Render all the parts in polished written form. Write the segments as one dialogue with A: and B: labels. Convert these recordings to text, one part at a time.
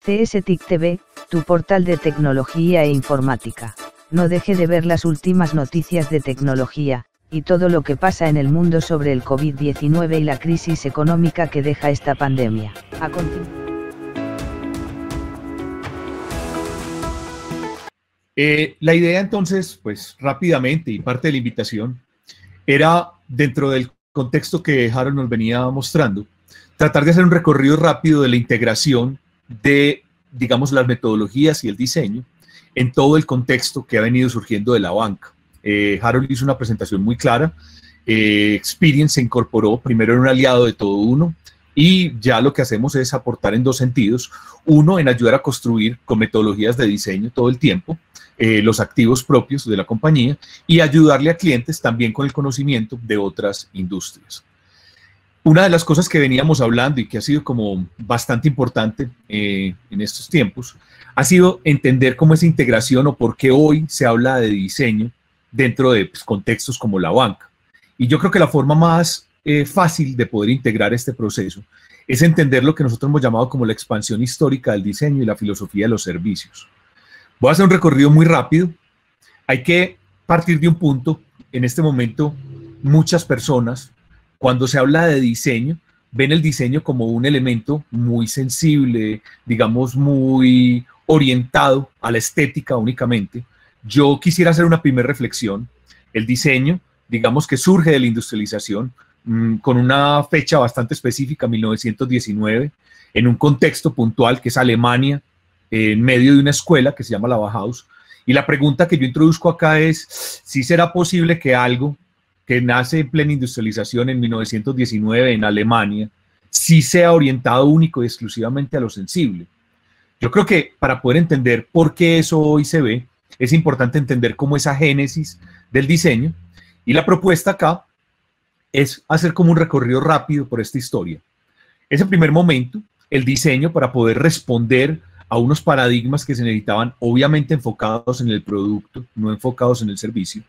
A: CSTIC TV, tu portal de tecnología e informática. No deje de ver las últimas noticias de tecnología, y todo lo que pasa en el mundo sobre el COVID-19 y la crisis económica que deja esta pandemia. A continuación.
B: La idea entonces, pues rápidamente, y parte de la invitación, era dentro del contexto que Harold nos venía mostrando, tratar de hacer un recorrido rápido de la integración de, digamos, las metodologías y el diseño en todo el contexto que ha venido surgiendo de la banca. Harold hizo una presentación muy clara. Experience se incorporó, primero en un aliado de todo uno, y ya lo que hacemos es aportar en dos sentidos. Uno, en ayudar a construir con metodologías de diseño todo el tiempo los activos propios de la compañía, y ayudarle a clientes también con el conocimiento de otras industrias. Una de las cosas que veníamos hablando y que ha sido como bastante importante en estos tiempos ha sido entender cómo esa integración o por qué hoy se habla de diseño dentro de contextos como la banca. Y yo creo que la forma más fácil de poder integrar este proceso es entender lo que nosotros hemos llamado como la expansión histórica del diseño y la filosofía de los servicios. Voy a hacer un recorrido muy rápido. Hay que partir de un punto. En este momento, muchas personas, cuando se habla de diseño, ven el diseño como un elemento muy sensible, digamos, muy orientado a la estética únicamente. Yo quisiera hacer una primera reflexión. El diseño, digamos que surge de la industrialización, con una fecha bastante específica, 1919, en un contexto puntual que es Alemania, en medio de una escuela que se llama la Bauhaus. Y la pregunta que yo introduzco acá es si será posible que algo que nace en plena industrialización en 1919 en Alemania, sí sea orientado único y exclusivamente a lo sensible. Yo creo que para poder entender por qué eso hoy se ve, es importante entender cómo esa génesis del diseño, y la propuesta acá es hacer como un recorrido rápido por esta historia. Ese primer momento, el diseño para poder responder a unos paradigmas que se necesitaban, obviamente enfocados en el producto, no enfocados en el servicio.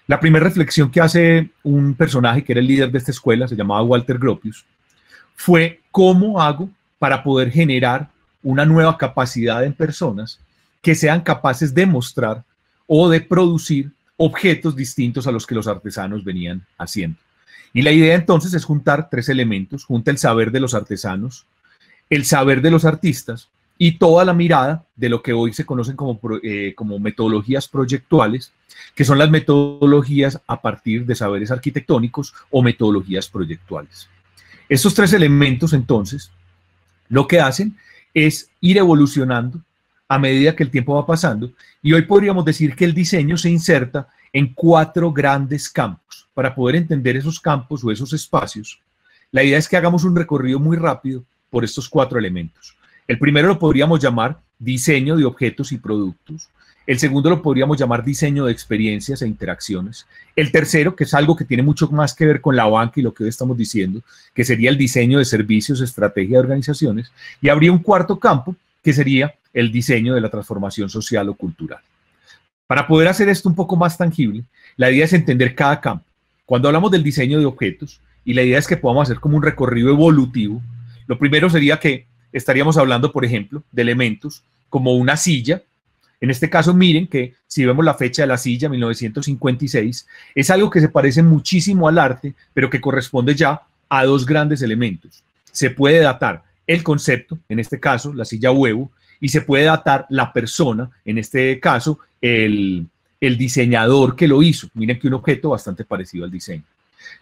B: La primera reflexión que hace un personaje que era el líder de esta escuela, se llamaba Walter Gropius, fue cómo hago para poder generar una nueva capacidad en personas que sean capaces de mostrar o de producir objetos distintos a los que los artesanos venían haciendo. Y la idea entonces es juntar tres elementos: junta el saber de los artesanos, el saber de los artistas y toda la mirada de lo que hoy se conocen como metodologías proyectuales, que son las metodologías a partir de saberes arquitectónicos o metodologías proyectuales. Estos tres elementos entonces lo que hacen es ir evolucionando a medida que el tiempo va pasando, y hoy podríamos decir que el diseño se inserta en cuatro grandes campos. Para poder entender esos campos o esos espacios, la idea es que hagamos un recorrido muy rápido por estos cuatro elementos. El primero lo podríamos llamar diseño de objetos y productos. El segundo lo podríamos llamar diseño de experiencias e interacciones. El tercero, que es algo que tiene mucho más que ver con la banca y lo que hoy estamos diciendo, que sería el diseño de servicios, estrategia de organizaciones. Y habría un cuarto campo, que sería el diseño de la transformación social o cultural. Para poder hacer esto un poco más tangible, la idea es entender cada campo. Cuando hablamos del diseño de objetos, y la idea es que podamos hacer como un recorrido evolutivo, lo primero sería que estaríamos hablando, por ejemplo, de elementos como una silla. En este caso, miren que si vemos la fecha de la silla, 1956, es algo que se parece muchísimo al arte, pero que corresponde ya a dos grandes elementos. Se puede datar el concepto, en este caso, la silla huevo, y se puede datar la persona, en este caso, el diseñador que lo hizo. Miren que un objeto bastante parecido al diseño.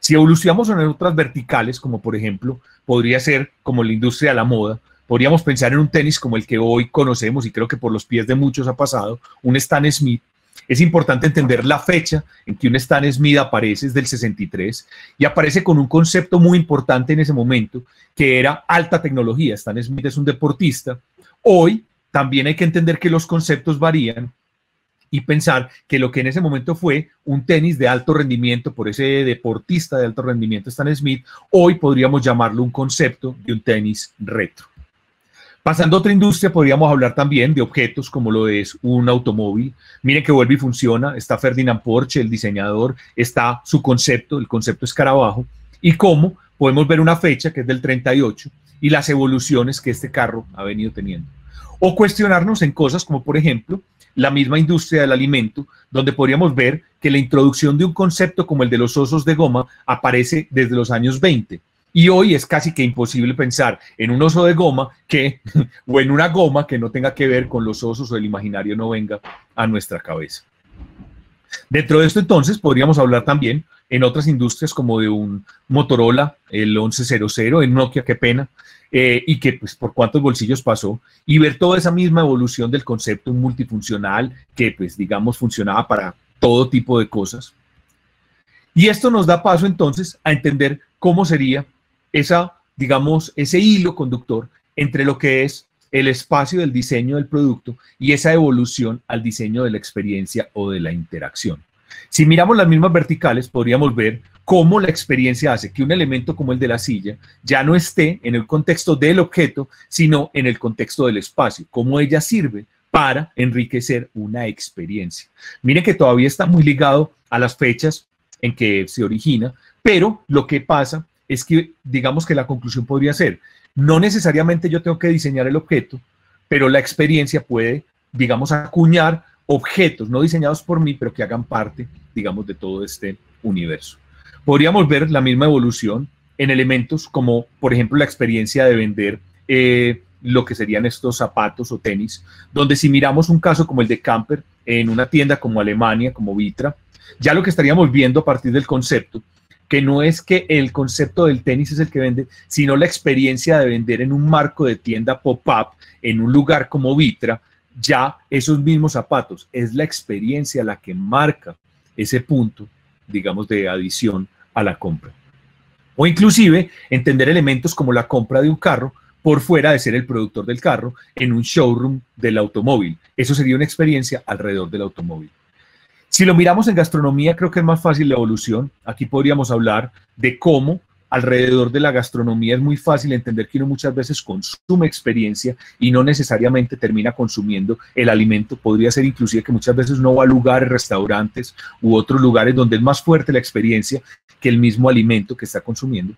B: Si evolucionamos en otras verticales, como por ejemplo, podría ser como la industria de la moda, podríamos pensar en un tenis como el que hoy conocemos y creo que por los pies de muchos ha pasado, un Stan Smith. Es importante entender la fecha en que un Stan Smith aparece, es del 63, y aparece con un concepto muy importante en ese momento, que era alta tecnología. Stan Smith es un deportista. Hoy también hay que entender que los conceptos varían y pensar que lo que en ese momento fue un tenis de alto rendimiento por ese deportista de alto rendimiento Stan Smith, hoy podríamos llamarlo un concepto de un tenis retro. Pasando a otra industria, podríamos hablar también de objetos como lo es un automóvil. Miren que vuelve y funciona. Está Ferdinand Porsche, el diseñador, está su concepto, el concepto escarabajo, y cómo podemos ver una fecha que es del 38 y las evoluciones que este carro ha venido teniendo. O cuestionarnos en cosas como, por ejemplo, la misma industria del alimento, donde podríamos ver que la introducción de un concepto como el de los osos de goma aparece desde los años 20. Y hoy es casi que imposible pensar en un oso de goma o en una goma que no tenga que ver con los osos o el imaginario no venga a nuestra cabeza. Dentro de esto, entonces, podríamos hablar también en otras industrias como de un Motorola, el 1100, el Nokia, qué pena, y que pues por cuántos bolsillos pasó, y ver toda esa misma evolución del concepto multifuncional que pues digamos funcionaba para todo tipo de cosas. Y esto nos da paso entonces a entender cómo sería ese hilo conductor entre lo que es el espacio del diseño del producto y esa evolución al diseño de la experiencia o de la interacción. Si miramos las mismas verticales, podríamos ver cómo la experiencia hace que un elemento como el de la silla ya no esté en el contexto del objeto, sino en el contexto del espacio, cómo ella sirve para enriquecer una experiencia. Miren que todavía está muy ligado a las fechas en que se origina, pero lo que pasa es que, digamos que la conclusión podría ser, no necesariamente yo tengo que diseñar el objeto, pero la experiencia puede, digamos, acuñar objetos no diseñados por mí, pero que hagan parte, digamos, de todo este universo. Podríamos ver la misma evolución en elementos como, por ejemplo, la experiencia de vender lo que serían estos zapatos o tenis, donde si miramos un caso como el de Camper en una tienda como Alemania, como Vitra, ya lo que estaríamos viendo a partir del concepto, que no es que el concepto del tenis es el que vende, sino la experiencia de vender en un marco de tienda pop-up, en un lugar como Vitra, ya esos mismos zapatos, es la experiencia la que marca ese punto, digamos, de adición a la compra. O inclusive entender elementos como la compra de un carro por fuera de ser el productor del carro en un showroom del automóvil. Eso sería una experiencia alrededor del automóvil. Si lo miramos en gastronomía, creo que es más fácil la evolución. Aquí podríamos hablar de cómo alrededor de la gastronomía es muy fácil entender que uno muchas veces consume experiencia y no necesariamente termina consumiendo el alimento. Podría ser inclusive que muchas veces uno va a lugares, restaurantes u otros lugares donde es más fuerte la experiencia que el mismo alimento que está consumiendo.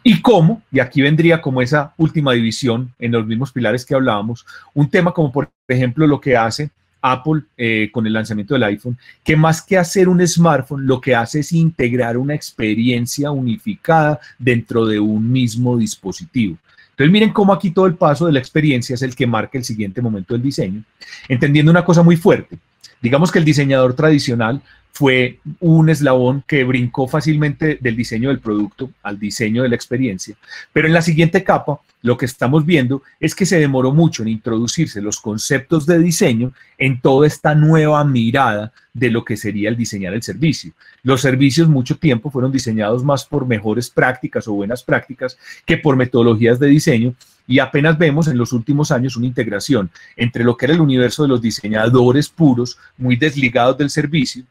B: Y cómo, y aquí vendría como esa última división en los mismos pilares que hablábamos, un tema como por ejemplo lo que hace Apple con el lanzamiento del iPhone, que más que hacer un smartphone, lo que hace es integrar una experiencia unificada dentro de un mismo dispositivo. Entonces miren cómo aquí todo el paso de la experiencia es el que marca el siguiente momento del diseño, entendiendo una cosa muy fuerte. Digamos que el diseñador tradicional fue un eslabón que brincó fácilmente del diseño del producto al diseño de la experiencia, pero en la siguiente capa lo que estamos viendo es que se demoró mucho en introducirse los conceptos de diseño en toda esta nueva mirada de lo que sería el diseñar el servicio. Los servicios mucho tiempo fueron diseñados más por mejores prácticas o buenas prácticas que por metodologías de diseño, y apenas vemos en los últimos años una integración entre lo que era el universo de los diseñadores puros, muy desligados del servicio,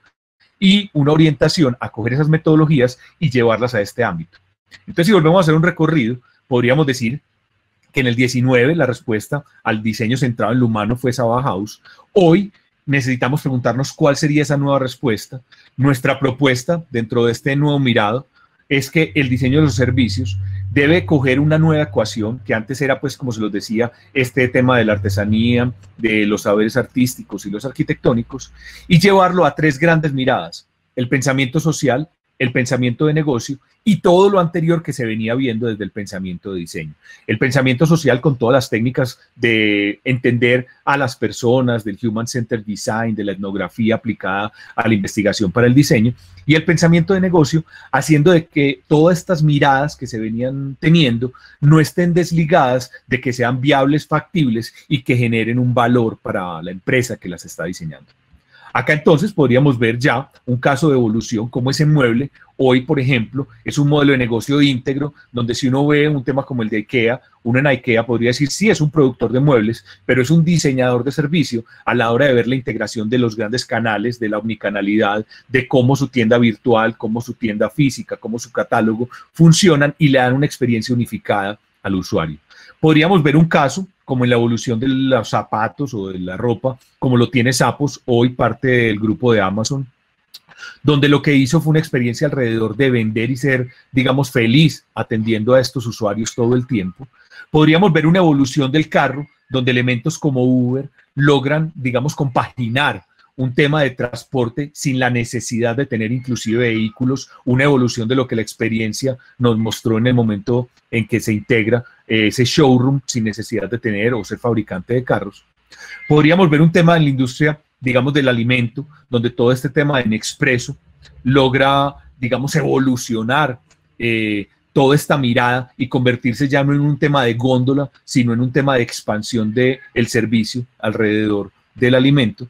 B: y una orientación a coger esas metodologías y llevarlas a este ámbito. Entonces, si volvemos a hacer un recorrido, podríamos decir que en el 19 la respuesta al diseño centrado en lo humano fue esa Bauhaus. Hoy necesitamos preguntarnos cuál sería esa nueva respuesta. Nuestra propuesta dentro de este nuevo mirado es que el diseño de los servicios debe coger una nueva ecuación, que antes era, pues, como se los decía, este tema de la artesanía, de los saberes artísticos y los arquitectónicos, y llevarlo a tres grandes miradas: el pensamiento social, el pensamiento de negocio y todo lo anterior que se venía viendo desde el pensamiento de diseño. El pensamiento social con todas las técnicas de entender a las personas, del Human Centered Design, de la etnografía aplicada a la investigación para el diseño, y el pensamiento de negocio haciendo de que todas estas miradas que se venían teniendo no estén desligadas de que sean viables, factibles y que generen un valor para la empresa que las está diseñando. Acá entonces podríamos ver ya un caso de evolución como ese mueble. Hoy, por ejemplo, es un modelo de negocio íntegro, donde si uno ve un tema como el de IKEA, uno en IKEA podría decir, sí, es un productor de muebles, pero es un diseñador de servicio a la hora de ver la integración de los grandes canales, de la omnicanalidad, de cómo su tienda virtual, cómo su tienda física, cómo su catálogo funcionan y le dan una experiencia unificada al usuario. Podríamos ver un caso como en la evolución de los zapatos o de la ropa, como lo tiene Zappos, hoy parte del grupo de Amazon, donde lo que hizo fue una experiencia alrededor de vender y ser, digamos, feliz atendiendo a estos usuarios todo el tiempo. Podríamos ver una evolución del carro, donde elementos como Uber logran, digamos, compaginar un tema de transporte sin la necesidad de tener inclusive vehículos, una evolución de lo que la experiencia nos mostró en el momento en que se integra ese showroom sin necesidad de tener o ser fabricante de carros. Podríamos ver un tema en la industria, digamos, del alimento, donde todo este tema de Nespresso logra, digamos, evolucionar toda esta mirada y convertirse ya no en un tema de góndola, sino en un tema de expansión del servicio alrededor del alimento.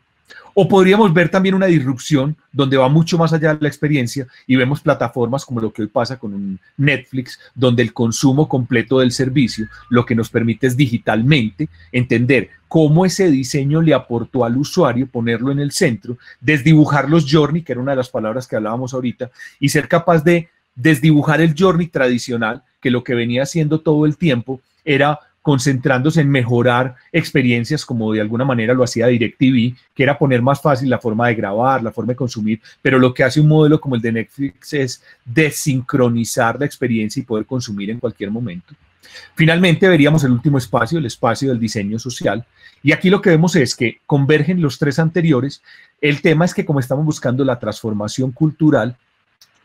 B: O podríamos ver también una disrupción donde va mucho más allá de la experiencia y vemos plataformas como lo que hoy pasa con un Netflix, donde el consumo completo del servicio lo que nos permite es digitalmente entender cómo ese diseño le aportó al usuario, ponerlo en el centro, desdibujar los journey, que era una de las palabras que hablábamos ahorita, y ser capaz de desdibujar el journey tradicional, que lo que venía haciendo todo el tiempo era concentrándose en mejorar experiencias como de alguna manera lo hacía DirecTV, que era poner más fácil la forma de grabar, la forma de consumir, pero lo que hace un modelo como el de Netflix es desincronizar la experiencia y poder consumir en cualquier momento. Finalmente veríamos el último espacio, el espacio del diseño social, y aquí lo que vemos es que convergen los tres anteriores. El tema es que como estamos buscando la transformación cultural,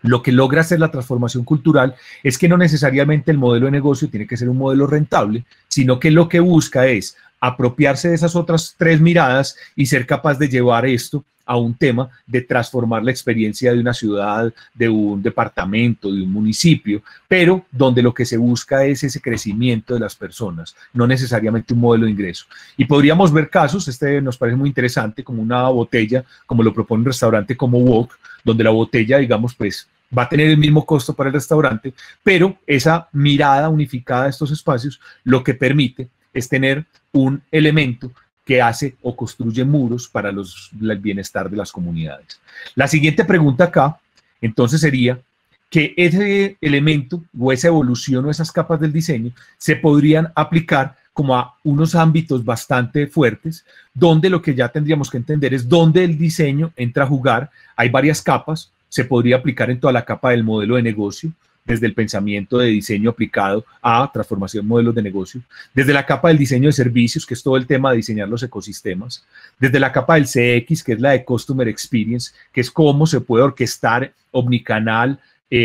B: lo que logra hacer la transformación cultural es que no necesariamente el modelo de negocio tiene que ser un modelo rentable, sino que lo que busca es apropiarse de esas otras tres miradas y ser capaz de llevar esto a un tema de transformar la experiencia de una ciudad, de un departamento, de un municipio, pero donde lo que se busca es ese crecimiento de las personas, no necesariamente un modelo de ingreso. Y podríamos ver casos, este nos parece muy interesante, como una botella, como lo propone un restaurante como Wok, donde la botella, digamos, pues va a tener el mismo costo para el restaurante, pero esa mirada unificada de estos espacios lo que permite es tener un elemento que hace o construye muros para el bienestar de las comunidades. La siguiente pregunta acá, entonces, sería que ese elemento o esa evolución o esas capas del diseño se podrían aplicar como a unos ámbitos bastante fuertes, donde lo que ya tendríamos que entender es dónde el diseño entra a jugar. Hay varias capas, se podría aplicar en toda la capa del modelo de negocio, desde el pensamiento de diseño aplicado a transformación de modelos de negocio, desde la capa del diseño de servicios, que es todo el tema de diseñar los ecosistemas, desde la capa del CX, que es la de Customer Experience, que es cómo se puede orquestar omnicanal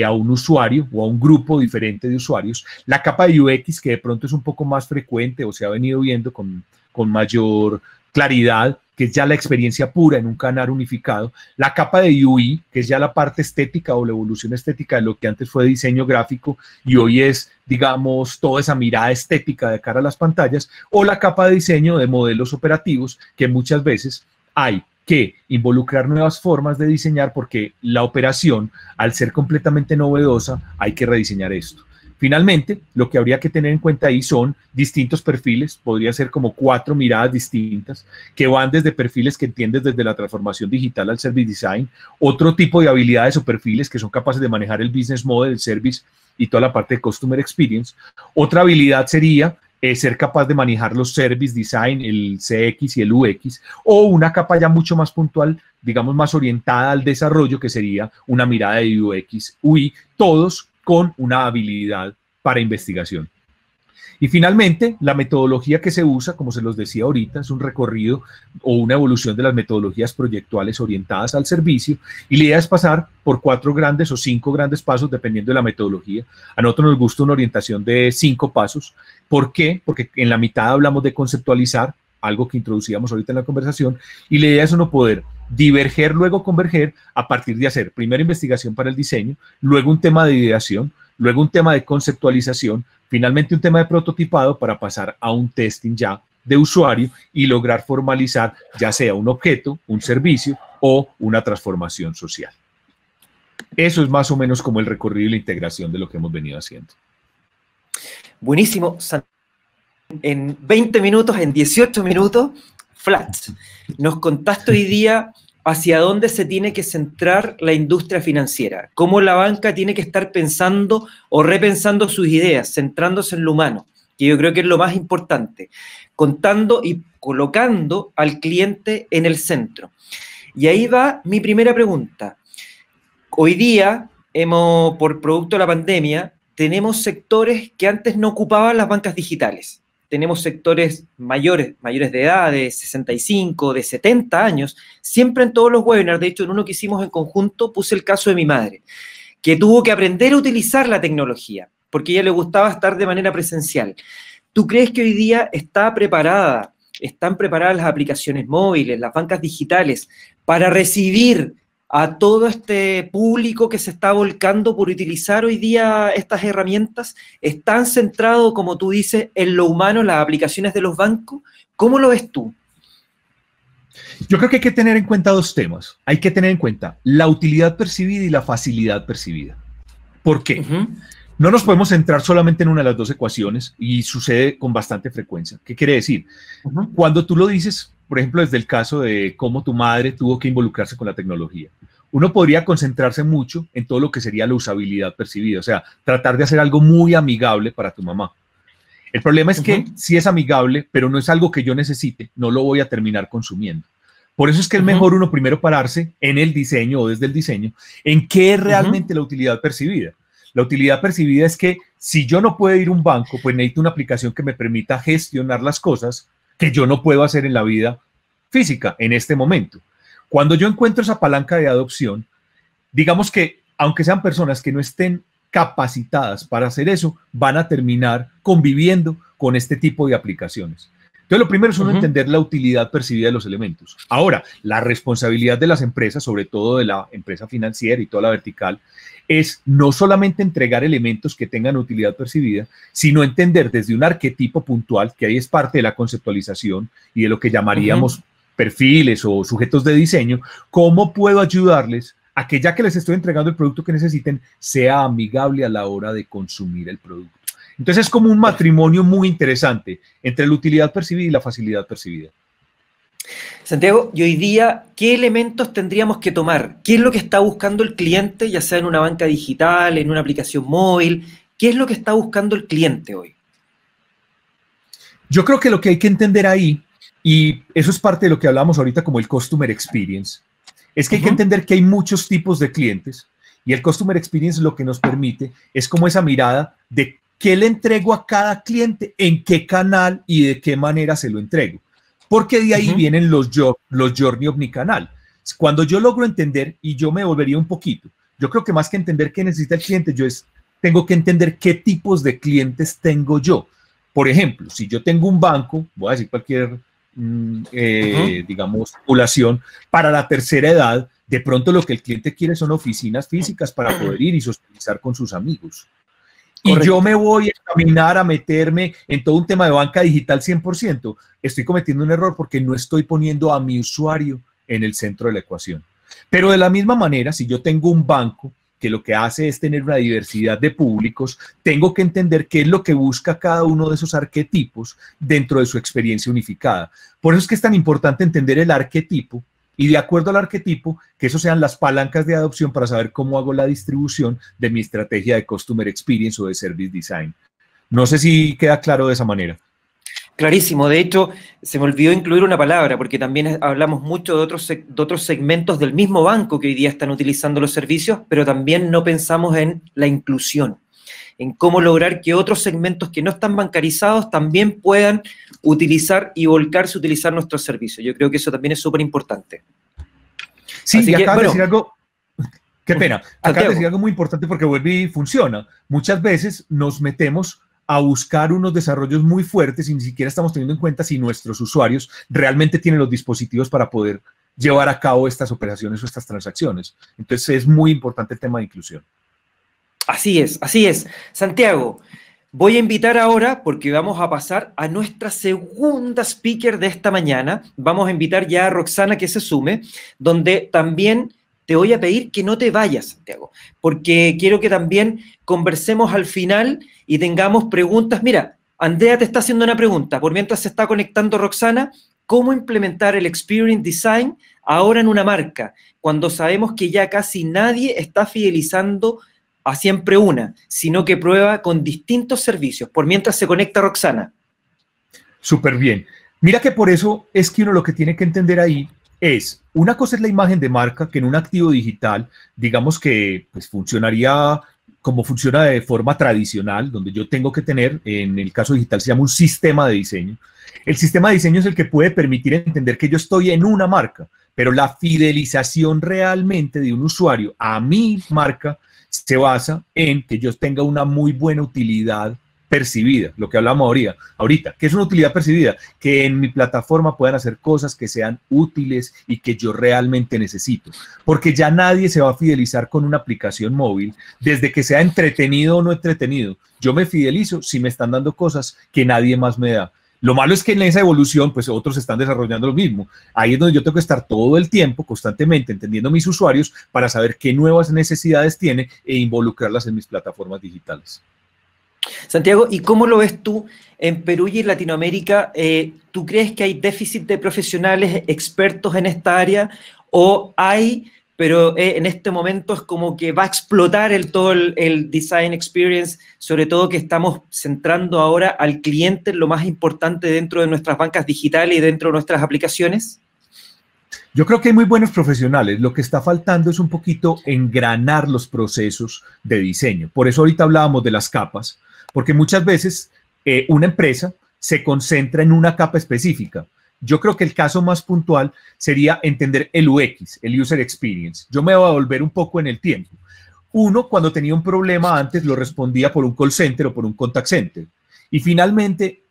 B: a un usuario o a un grupo diferente de usuarios, la capa de UX, que de pronto es un poco más frecuente o se ha venido viendo con mayor claridad, que es ya la experiencia pura en un canal unificado, la capa de UI, que es ya la parte estética o la evolución estética de lo que antes fue diseño gráfico y hoy es, digamos, toda esa mirada estética de cara a las pantallas, o la capa de diseño de modelos operativos, que muchas veces hay que involucrar nuevas formas de diseñar porque la operación, al ser completamente novedosa, hay que rediseñar esto. Finalmente, lo que habría que tener en cuenta ahí son distintos perfiles, podría ser como 4 miradas distintas, que van desde perfiles que entiendes desde la transformación digital al service design, otro tipo de habilidades o perfiles que son capaces de manejar el business model, el service y toda la parte de customer experience. Otra habilidad sería ser capaz de manejar los service design, el CX y el UX, o una capa ya mucho más puntual, digamos más orientada al desarrollo, que sería una mirada de UX, UI, todos con una habilidad para investigación. Y finalmente, la metodología que se usa, como se los decía ahorita, es un recorrido o una evolución de las metodologías proyectuales orientadas al servicio, y la idea es pasar por 4 grandes o 5 grandes pasos dependiendo de la metodología. A nosotros nos gusta una orientación de 5 pasos. ¿Por qué? Porque en la mitad hablamos de conceptualizar, algo que introducíamos ahorita en la conversación, y la idea es uno poder diverger, luego converger a partir de hacer primero investigación para el diseño, luego un tema de ideación, luego un tema de conceptualización, finalmente un tema de prototipado para pasar a un testing ya de usuario y lograr formalizar ya sea un objeto, un servicio o una transformación social. Eso es más o menos como el recorrido y la integración de lo que hemos venido haciendo.
C: Buenísimo. En 20 minutos, en 18 minutos, flat. Nos contaste hoy día hacia dónde se tiene que centrar la industria financiera, cómo la banca tiene que estar pensando o repensando sus ideas, centrándose en lo humano, que yo creo que es lo más importante, contando y colocando al cliente en el centro. Y ahí va mi primera pregunta. Hoy día, por producto de la pandemia, tenemos sectores que antes no ocupaban las bancas digitales. tenemos sectores mayores de edad, de 65, de 70 años, siempre en todos los webinars, de hecho en uno que hicimos en conjunto puse el caso de mi madre, que tuvo que aprender a utilizar la tecnología, porque a ella le gustaba estar de manera presencial. ¿Tú crees que hoy día están preparadas las aplicaciones móviles, las bancas digitales, para recibir a todo este público que se está volcando por utilizar hoy día estas herramientas? ¿Están centrados, como tú dices, en lo humano, las aplicaciones de los bancos? ¿Cómo lo ves tú?
B: Yo creo que hay que tener en cuenta dos temas. Hay que tener en cuenta la utilidad percibida y la facilidad percibida. ¿Por qué? No nos podemos centrar solamente en una de las dos ecuaciones y sucede con bastante frecuencia. ¿Qué quiere decir? Cuando tú lo dices, por ejemplo, desde el caso de cómo tu madre tuvo que involucrarse con la tecnología, uno podría concentrarse mucho en todo lo que sería la usabilidad percibida, o sea, tratar de hacer algo muy amigable para tu mamá. El problema es que sí es amigable, pero no es algo que yo necesite, no lo voy a terminar consumiendo. Por eso es que es mejor uno primero pararse en el diseño o desde el diseño, en qué es realmente la utilidad percibida. La utilidad percibida es que si yo no puedo ir a un banco, pues necesito una aplicación que me permita gestionar las cosas que yo no puedo hacer en la vida física en este momento. Cuando yo encuentro esa palanca de adopción, digamos que aunque sean personas que no estén capacitadas para hacer eso, van a terminar conviviendo con este tipo de aplicaciones. Entonces, lo primero es uno entender la utilidad percibida de los elementos. Ahora, la responsabilidad de las empresas, sobre todo de la empresa financiera y toda la vertical, es no solamente entregar elementos que tengan utilidad percibida, sino entender desde un arquetipo puntual, que ahí es parte de la conceptualización y de lo que llamaríamos perfiles o sujetos de diseño, cómo puedo ayudarles a que ya que les estoy entregando el producto que necesiten, sea amigable a la hora de consumir el producto. Entonces es como un matrimonio muy interesante entre la utilidad percibida y la facilidad percibida.
C: Santiago, y hoy día, ¿qué elementos tendríamos que tomar? ¿Qué es lo que está buscando el cliente, ya sea en una banca digital, en una aplicación móvil? ¿Qué es lo que está buscando el cliente hoy?
B: Yo creo que lo que hay que entender ahí, y eso es parte de lo que hablamos ahorita como el Customer Experience, es que hay que entender que hay muchos tipos de clientes y el Customer Experience lo que nos permite es como esa mirada de qué le entrego a cada cliente, en qué canal y de qué manera se lo entrego. Porque de ahí vienen los journey omnicanal. Cuando yo logro entender, y yo me volvería un poquito, yo creo que más que entender qué necesita el cliente, tengo que entender qué tipos de clientes tengo yo. Por ejemplo, si yo tengo un banco, voy a decir cualquier, digamos, población, para la tercera edad, de pronto lo que el cliente quiere son oficinas físicas para poder ir y socializar con sus amigos. Correcto. Y yo me voy a caminar, a meterme en todo un tema de banca digital 100%. Estoy cometiendo un error porque no estoy poniendo a mi usuario en el centro de la ecuación. Pero de la misma manera, si yo tengo un banco que lo que hace es tener una diversidad de públicos, tengo que entender qué es lo que busca cada uno de esos arquetipos dentro de su experiencia unificada. Por eso es que es tan importante entender el arquetipo y de acuerdo al arquetipo, que eso sean las palancas de adopción para saber cómo hago la distribución de mi estrategia de Customer Experience o de Service Design. No sé si queda claro de esa manera.
C: Clarísimo. De hecho, se me olvidó incluir una palabra, porque también hablamos mucho de otros segmentos del mismo banco que hoy día están utilizando los servicios, pero también no pensamos en la inclusión, en cómo lograr que otros segmentos que no están bancarizados también puedan utilizar y volcarse a utilizar nuestros servicios. Yo creo que eso también es súper importante.
B: Sí, así y acabas de decir algo, qué pena, acabas de decir algo muy importante porque vuelve y funciona. Muchas veces nos metemos a buscar unos desarrollos muy fuertes y ni siquiera estamos teniendo en cuenta si nuestros usuarios realmente tienen los dispositivos para poder llevar a cabo estas operaciones o estas transacciones. Entonces es muy importante el tema de inclusión.
C: Así es, así es. Santiago, voy a invitar ahora, porque vamos a pasar a nuestra segunda speaker de esta mañana. Vamos a invitar ya a Roxana que se sume, donde también te voy a pedir que no te vayas, Santiago, porque quiero que también conversemos al final y tengamos preguntas. Mira, Andrea te está haciendo una pregunta, por mientras se está conectando Roxana, ¿cómo implementar el Experience Design ahora en una marca, cuando sabemos que ya casi nadie está fidelizando a siempre una, sino que prueba con distintos servicios? Por mientras se conecta Roxana.
B: Súper bien. Mira que por eso es que uno lo que tiene que entender ahí es, una cosa es la imagen de marca, que en un activo digital, digamos que pues, funcionaría como funciona de forma tradicional, donde yo tengo que tener, en el caso digital se llama un sistema de diseño. El sistema de diseño es el que puede permitir entender que yo estoy en una marca, pero la fidelización realmente de un usuario a mi marca se basa en que yo tenga una muy buena utilidad percibida, lo que hablamos ahorita. ¿Qué es una utilidad percibida? Que en mi plataforma puedan hacer cosas que sean útiles y que yo realmente necesito. Porque ya nadie se va a fidelizar con una aplicación móvil desde que sea entretenido o no entretenido. Yo me fidelizo si me están dando cosas que nadie más me da. Lo malo es que en esa evolución, pues otros están desarrollando lo mismo. Ahí es donde yo tengo que estar todo el tiempo, constantemente, entendiendo a mis usuarios para saber qué nuevas necesidades tiene e involucrarlas en mis plataformas digitales.
C: Santiago, ¿y cómo lo ves tú en Perú y en Latinoamérica? ¿Tú crees que hay déficit de profesionales expertos en esta área? ¿O hay, pero en este momento es como que va a explotar todo el design experience, sobre todo que estamos centrando ahora al cliente en lo más importante dentro de nuestras bancas digitales y dentro de nuestras aplicaciones?
B: Yo creo que hay muy buenos profesionales. Lo que está faltando es un poquito engranar los procesos de diseño. Por eso ahorita hablábamos de las capas, porque muchas veces una empresa se concentra en una capa específica. Yo creo que el caso más puntual sería entender el UX, el User Experience. Yo me voy a volver un poco en el tiempo. Uno, cuando tenía un problema antes, lo respondía por un call center o por un contact center. Y finalmente,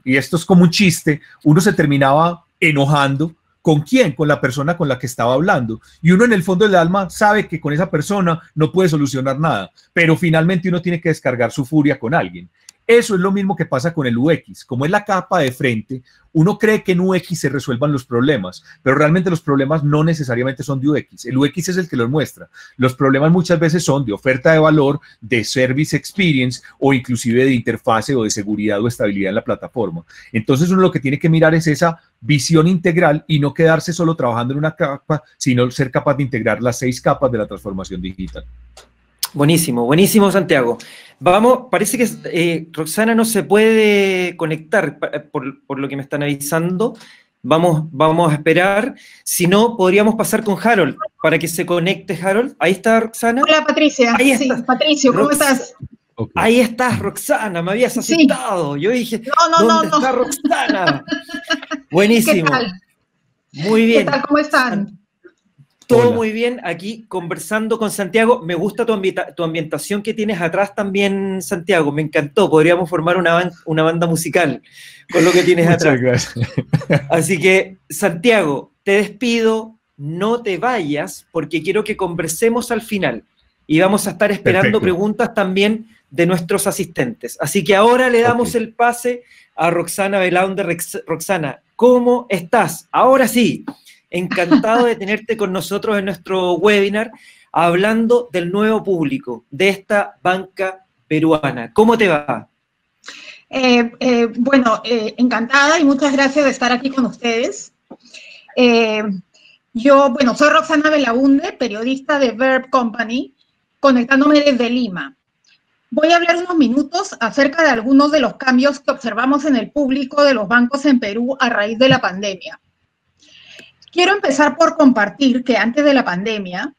B: y esto es como un chiste, uno se terminaba enojando. ¿Con quién? Con la persona con la que estaba hablando. Y uno en el fondo del alma sabe que con esa persona no puede solucionar nada, pero finalmente uno tiene que descargar su furia con alguien. Eso es lo mismo que pasa con el UX. Como es la capa de frente, uno cree que en UX se resuelvan los problemas, pero realmente los problemas no necesariamente son de UX. El UX es el que los muestra. Los problemas muchas veces son de oferta de valor, de service experience o inclusive de interfase o de seguridad o estabilidad en la plataforma. Entonces uno lo que tiene que mirar es esa visión integral y no quedarse solo trabajando en una capa, sino ser capaz de integrar las 6 capas de la transformación digital.
C: Buenísimo, buenísimo, Santiago. Vamos, parece que Roxana no se puede conectar por lo que me están avisando. Vamos a esperar. Si no, podríamos pasar con Harold para que se conecte Harold. Ahí está Roxana.
D: Hola, Patricia.
C: Ahí
D: sí,
C: está.
D: Patricio, ¿cómo estás?
B: Okay.
C: Ahí estás, Roxana, me habías aceptado. Yo dije, ¿dónde está Roxana? Buenísimo.
D: ¿Qué tal?
C: Muy bien.
D: ¿Qué tal? ¿Cómo están?
C: Todo
B: Hola.
C: muy bien, aquí conversando con Santiago. Me gusta tu ambientación que tienes atrás también, Santiago. Me encantó. Podríamos formar una banda musical con lo que tienes atrás.
B: Muchas gracias.
C: Así que, Santiago, te despido. No te vayas porque quiero que conversemos al final. Y vamos a estar esperando
B: Perfecto.
C: preguntas también de nuestros asistentes. Así que ahora le damos el pase a Roxana Belaunde. Roxana, ¿cómo estás? Ahora sí. Encantado de tenerte con nosotros en nuestro webinar, hablando del nuevo público, de esta banca peruana. ¿Cómo te va?
D: Encantada y muchas gracias de estar aquí con ustedes. Soy Roxana Belaunde, periodista de Verb Company, conectándome desde Lima. Voy a hablar unos minutos acerca de algunos de los cambios que observamos en el público de los bancos en Perú a raíz de la pandemia. Quiero empezar por compartir que antes de la pandemia,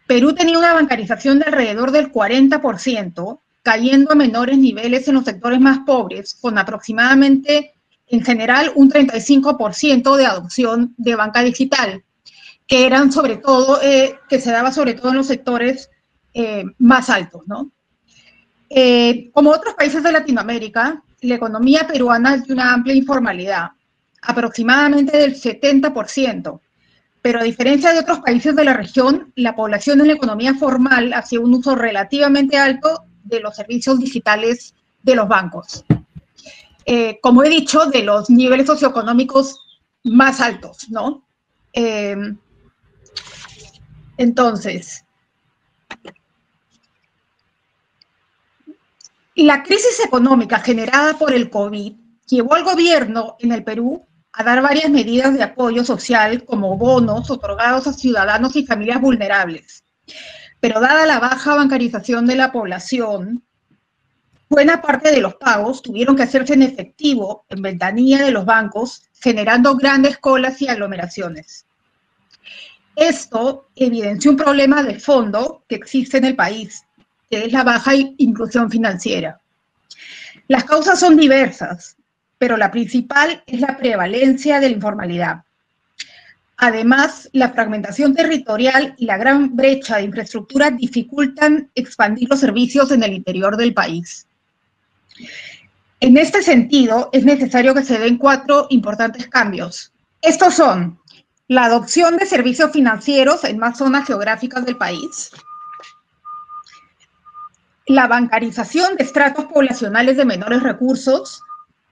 D: Perú tenía una bancarización de alrededor del 40%, cayendo a menores niveles en los sectores más pobres, con aproximadamente, en general, un 35% de adopción de banca digital, que se daba sobre todo en los sectores más altos, ¿no? Como otros países de Latinoamérica, la economía peruana es de una amplia informalidad, aproximadamente del 70%, pero a diferencia de otros países de la región, la población en la economía formal hacía un uso relativamente alto de los servicios digitales de los bancos. Como he dicho, de los niveles socioeconómicos más altos, ¿no? Entonces, la crisis económica generada por el COVID llevó al gobierno en el Perú a dar varias medidas de apoyo social como bonos otorgados a ciudadanos y familias vulnerables. Pero dada la baja bancarización de la población, buena parte de los pagos tuvieron que hacerse en efectivo en ventanilla de los bancos, generando grandes colas y aglomeraciones. Esto evidenció un problema de fondo que existe en el país, que es la baja inclusión financiera. Las causas son diversas, pero la principal es la prevalencia de la informalidad. Además, la fragmentación territorial y la gran brecha de infraestructura dificultan expandir los servicios en el interior del país. En este sentido, es necesario que se den 4 importantes cambios. Estos son la adopción de servicios financieros en más zonas geográficas del país, la bancarización de estratos poblacionales de menores recursos,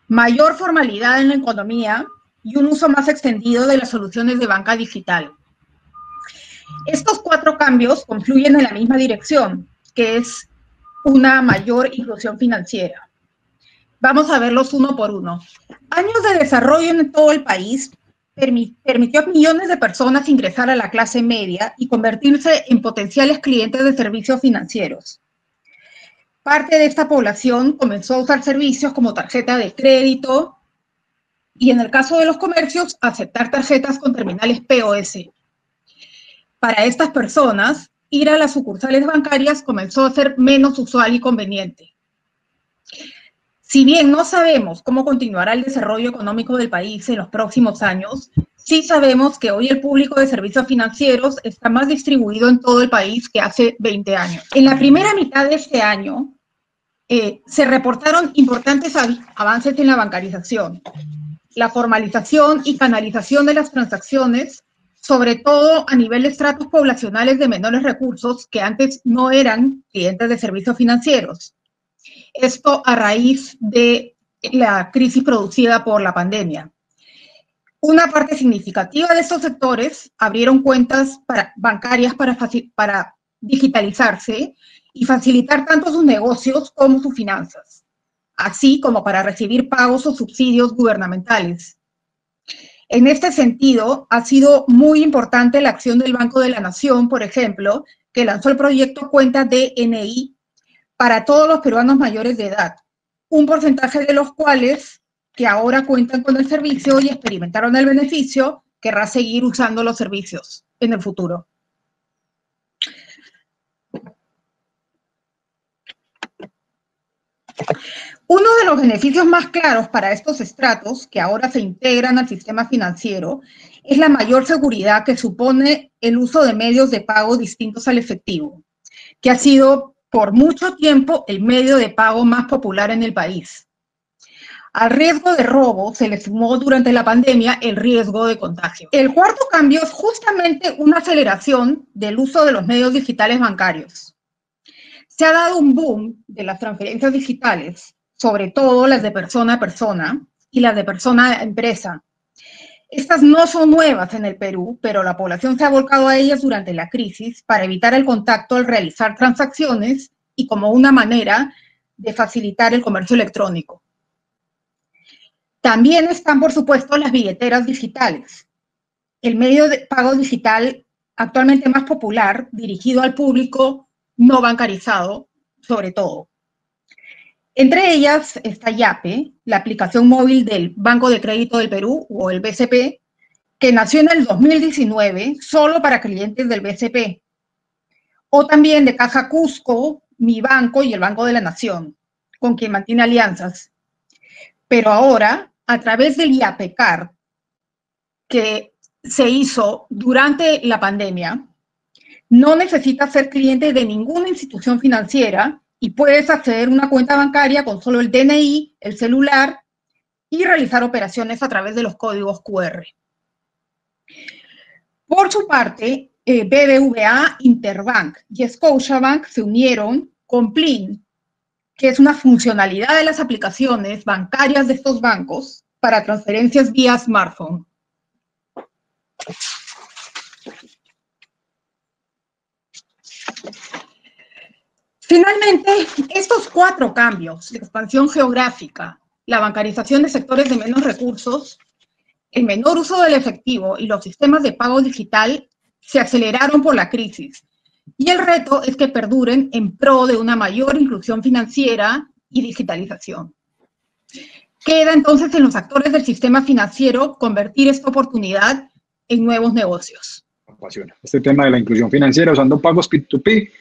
D: mayor formalidad en la economía y un uso más extendido de las soluciones de banca digital. Estos 4 cambios confluyen en la misma dirección, que es una mayor inclusión financiera. Vamos a verlos uno por uno. Años de desarrollo en todo el país permitió a millones de personas ingresar a la clase media y convertirse en potenciales clientes de servicios financieros. Parte de esta población comenzó a usar servicios como tarjeta de crédito y, en el caso de los comercios, aceptar tarjetas con terminales POS. Para estas personas, ir a las sucursales bancarias comenzó a ser menos usual y conveniente. Si bien no sabemos cómo continuará el desarrollo económico del país en los próximos años, sí sabemos que hoy el público de servicios financieros está más distribuido en todo el país que hace 20 años. En la primera mitad de este año se reportaron importantes avances en la bancarización, la formalización y canalización de las transacciones, sobre todo a nivel de estratos poblacionales de menores recursos que antes no eran clientes de servicios financieros. Esto a raíz de la crisis producida por la pandemia. Una parte significativa de estos sectores abrieron cuentas bancarias para digitalizarse y facilitar tanto sus negocios como sus finanzas, así como para recibir pagos o subsidios gubernamentales. En este sentido, ha sido muy importante la acción del Banco de la Nación, por ejemplo, que lanzó el proyecto Cuenta DNI para todos los peruanos mayores de edad, un porcentaje de los cuales que ahora cuentan con el servicio y experimentaron el beneficio, querrá seguir usando los servicios en el futuro. Uno de los beneficios más claros para estos estratos que ahora se integran al sistema financiero es la mayor seguridad que supone el uso de medios de pago distintos al efectivo, que ha sido por mucho tiempo el medio de pago más popular en el país. Al riesgo de robo se le sumó durante la pandemia el riesgo de contagio. El cuarto cambio es justamente una aceleración del uso de los medios digitales bancarios. Se ha dado un boom de las transferencias digitales, sobre todo las de persona a persona y las de persona a empresa. Estas no son nuevas en el Perú, pero la población se ha volcado a ellas durante la crisis para evitar el contacto al realizar transacciones y como una manera de facilitar el comercio electrónico. También están, por supuesto, las billeteras digitales, el medio de pago digital actualmente más popular, dirigido al público no bancarizado, sobre todo. Entre ellas está Yape, la aplicación móvil del Banco de Crédito del Perú, o el BCP, que nació en el 2019 solo para clientes del BCP, o también de Caja Cusco, Mi Banco y el Banco de la Nación, con quien mantiene alianzas. Pero ahora, a través del Yape Card, que se hizo durante la pandemia, no necesitas ser cliente de ninguna institución financiera y puedes acceder a una cuenta bancaria con solo el DNI, el celular y realizar operaciones a través de los códigos QR. Por su parte, BBVA, Interbank y Scotiabank se unieron con Plin, que es una funcionalidad de las aplicaciones bancarias de estos bancos para transferencias vía smartphone. Finalmente, estos 4 cambios, la expansión geográfica, la bancarización de sectores de menos recursos, el menor uso del efectivo y los sistemas de pago digital se aceleraron por la crisis. Y el reto es que perduren en pro de una mayor inclusión financiera y digitalización. Queda entonces en los actores del sistema financiero convertir esta oportunidad en nuevos negocios.
E: Me apasiona este tema de la inclusión financiera usando pagos P2P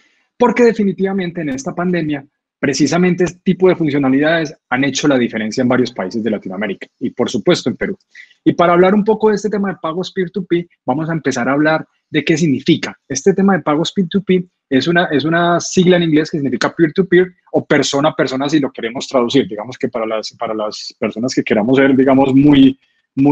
E: porque definitivamente en esta pandemia, precisamente este tipo de funcionalidades han hecho la diferencia en varios países de Latinoamérica y por supuesto en Perú. Y para hablar un poco de este tema de pagos peer-to-peer, vamos a empezar a hablar de qué significa. Este tema de pagos peer-to-peer es una sigla en inglés que significa peer-to-peer o persona a persona si lo queremos traducir. Digamos que para las personas que queramos ser, digamos, muy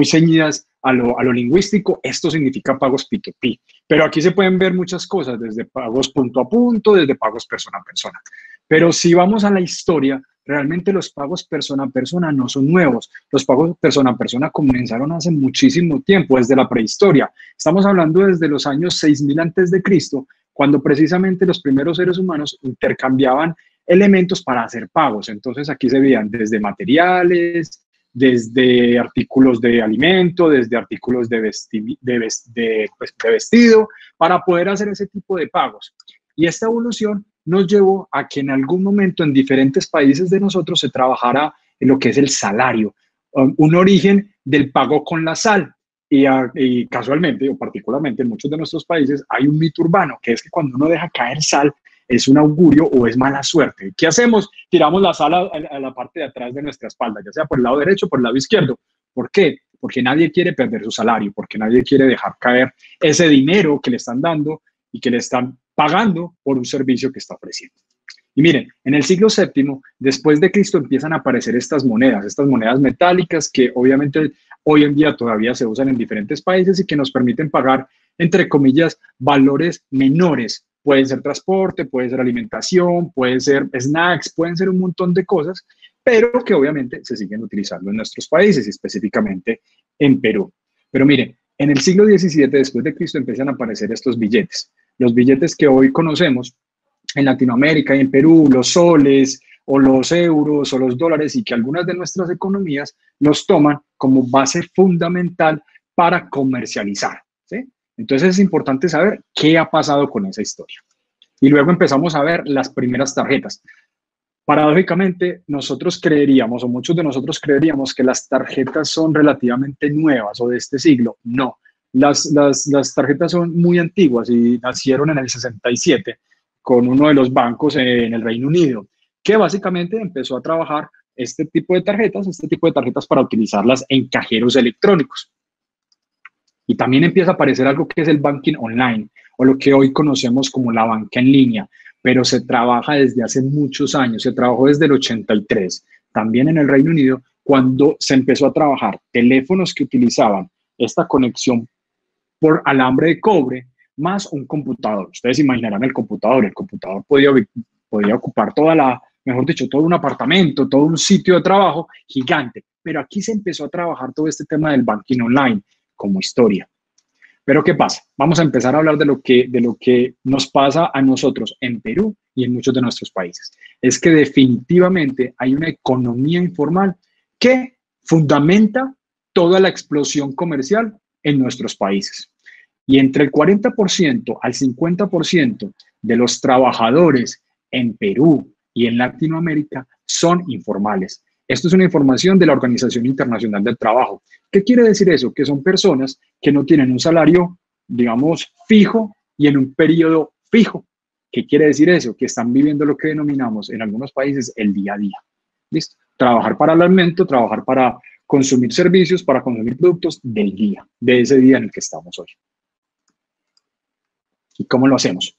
E: ceñidas a lo lingüístico, esto significa pagos P2P. Pero aquí se pueden ver muchas cosas, desde pagos punto a punto, desde pagos persona a persona. Pero si vamos a la historia, realmente los pagos persona a persona no son nuevos. Los pagos persona a persona comenzaron hace muchísimo tiempo, desde la prehistoria. Estamos hablando desde los años 6000 antes de Cristo, cuando precisamente los primeros seres humanos intercambiaban elementos para hacer pagos. Entonces aquí se veían desde materiales, desde artículos de alimento, desde artículos de vestido, para poder hacer ese tipo de pagos. Y esta evolución nos llevó a que en algún momento en diferentes países de nosotros se trabajara en lo que es el salario, un origen del pago con la sal. Y casualmente o particularmente en muchos de nuestros países hay un mito urbano, que es que cuando uno deja caer sal es un augurio o es mala suerte. ¿Qué hacemos? Tiramos la sal a la parte de atrás de nuestra espalda, ya sea por el lado derecho o por el lado izquierdo. ¿Por qué? Porque nadie quiere perder su salario, porque nadie quiere dejar caer ese dinero que le están dando y que le están pagando por un servicio que está ofreciendo. Y miren, en el siglo VII, después de Cristo, empiezan a aparecer estas monedas metálicas que obviamente hoy en día todavía se usan en diferentes países y que nos permiten pagar, entre comillas, valores menores. Pueden ser transporte, puede ser alimentación, pueden ser snacks, pueden ser un montón de cosas, pero que obviamente se siguen utilizando en nuestros países y específicamente en Perú. Pero miren, en el siglo XVII, después de Cristo, empiezan a aparecer estos billetes. Los billetes que hoy conocemos en Latinoamérica y en Perú, los soles o los euros o los dólares, y que algunas de nuestras economías los toman como base fundamental para comercializar, ¿sí? Entonces es importante saber qué ha pasado con esa historia. Y luego empezamos a ver las primeras tarjetas. Paradójicamente, nosotros creeríamos, o muchos de nosotros creeríamos, que las tarjetas son relativamente nuevas o de este siglo. No, las tarjetas son muy antiguas y nacieron en el 67 con uno de los bancos en el Reino Unido, que básicamente empezó a trabajar este tipo de tarjetas para utilizarlas en cajeros electrónicos. Y también empieza a aparecer algo que es el banking online, o lo que hoy conocemos como la banca en línea, pero se trabaja desde hace muchos años, se trabajó desde el 83, también en el Reino Unido, cuando se empezó a trabajar teléfonos que utilizaban esta conexión por alambre de cobre, más un computador. Ustedes imaginarán el computador podía ocupar mejor dicho, todo un apartamento, todo un sitio de trabajo gigante, pero aquí se empezó a trabajar todo este tema del banking online como historia. Pero ¿qué pasa? Vamos a empezar a hablar de lo que nos pasa a nosotros en Perú y en muchos de nuestros países. Es que definitivamente hay una economía informal que fundamenta toda la explosión comercial en nuestros países. Y entre el 40% al 50% de los trabajadores en Perú y en Latinoamérica son informales. Esto es una información de la Organización Internacional del Trabajo. ¿Qué quiere decir eso? Que son personas que no tienen un salario, digamos, fijo y en un periodo fijo. ¿Qué quiere decir eso? Que están viviendo lo que denominamos en algunos países el día a día. ¿Listo? Trabajar para el alimento, trabajar para consumir servicios, para consumir productos del día, de ese día en el que estamos hoy. ¿Y cómo lo hacemos?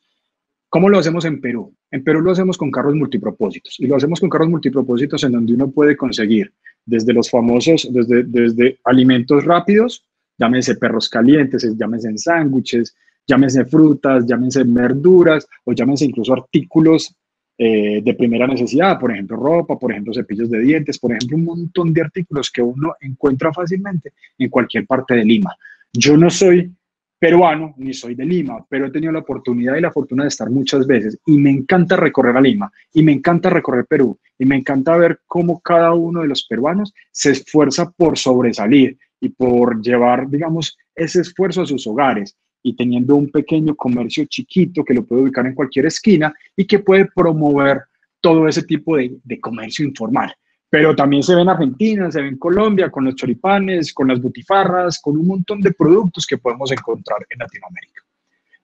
E: ¿Cómo lo hacemos en Perú? En Perú lo hacemos con carros multipropósitos. Y lo hacemos con carros multipropósitos en donde uno puede conseguir desde los famosos, desde alimentos rápidos, llámese perros calientes, llámese sándwiches, llámese frutas, llámese verduras o llámese incluso artículos de primera necesidad, por ejemplo ropa, por ejemplo cepillos de dientes, por ejemplo un montón de artículos que uno encuentra fácilmente en cualquier parte de Lima. Yo no soy peruano ni soy de Lima, pero he tenido la oportunidad y la fortuna de estar muchas veces y me encanta recorrer a Lima y me encanta recorrer Perú y me encanta ver cómo cada uno de los peruanos se esfuerza por sobresalir y por llevar, digamos, ese esfuerzo a sus hogares y teniendo un pequeño comercio chiquito que lo puede ubicar en cualquier esquina y que puede promover todo ese tipo de comercio informal. Pero también se ve en Argentina, se ve en Colombia, con los choripanes, con las butifarras, con un montón de productos que podemos encontrar en Latinoamérica.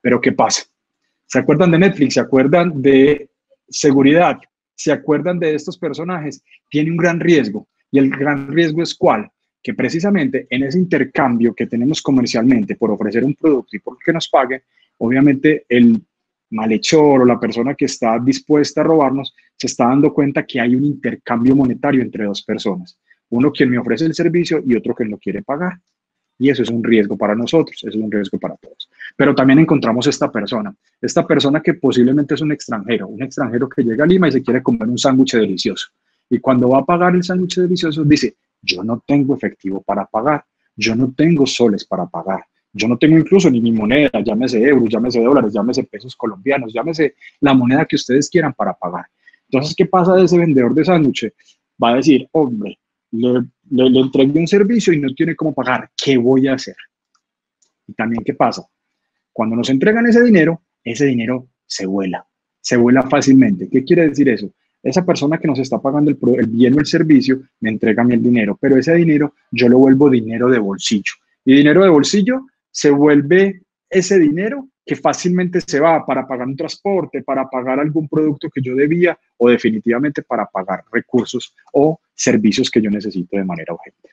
E: Pero ¿qué pasa? ¿Se acuerdan de Netflix? ¿Se acuerdan de seguridad? ¿Se acuerdan de estos personajes? Tiene un gran riesgo. ¿Y el gran riesgo es cuál? Que precisamente en ese intercambio que tenemos comercialmente por ofrecer un producto y por que nos paguen, obviamente el malhechor o la persona que está dispuesta a robarnos se está dando cuenta que hay un intercambio monetario entre dos personas. Uno quien me ofrece el servicio y otro que lo quiere pagar. Y eso es un riesgo para nosotros, eso es un riesgo para todos. Pero también encontramos esta persona que posiblemente es un extranjero que llega a Lima y se quiere comer un sándwich delicioso. Y cuando va a pagar el sándwich delicioso dice, yo no tengo efectivo para pagar, yo no tengo soles para pagar, yo no tengo incluso ni mi moneda, llámese euros, llámese dólares, llámese pesos colombianos, llámese la moneda que ustedes quieran para pagar. Entonces, ¿qué pasa de ese vendedor de sándwich? Va a decir, hombre, le entregué un servicio y no tiene cómo pagar, ¿qué voy a hacer? Y también, ¿qué pasa? Cuando nos entregan ese dinero se vuela fácilmente. ¿Qué quiere decir eso? Esa persona que nos está pagando el bien o el servicio me entrega a mí el dinero, pero ese dinero yo lo vuelvo dinero de bolsillo. Y dinero de bolsillo se vuelve ese dinero que fácilmente se va para pagar un transporte, para pagar algún producto que yo debía o definitivamente para pagar recursos o servicios que yo necesito de manera urgente.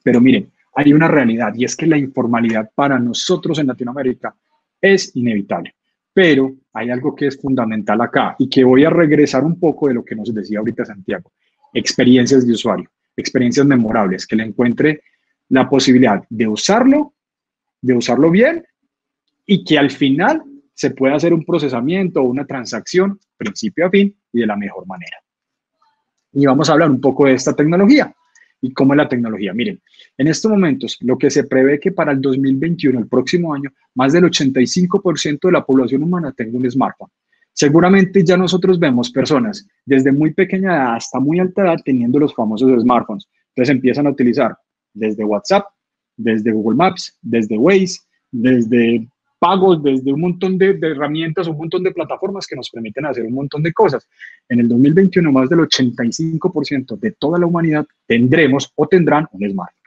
E: Pero miren, hay una realidad y es que la informalidad para nosotros en Latinoamérica es inevitable. Pero hay algo que es fundamental acá y que voy a regresar un poco de lo que nos decía ahorita Santiago. Experiencias de usuario, experiencias memorables, que le encuentre la posibilidad de usarlo bien y que al final se pueda hacer un procesamiento o una transacción principio a fin y de la mejor manera. Y vamos a hablar un poco de esta tecnología y cómo es la tecnología. Miren, en estos momentos lo que se prevé que para el 2021, el próximo año, más del 85% de la población humana tenga un smartphone. Seguramente ya nosotros vemos personas desde muy pequeña edad hasta muy alta edad teniendo los famosos smartphones. Entonces empiezan a utilizar desde WhatsApp, desde Google Maps, desde Waze, desde pagos, desde un montón de herramientas, un montón de plataformas que nos permiten hacer un montón de cosas. En el 2021, más del 85% de toda la humanidad tendremos o tendrán un smartphone.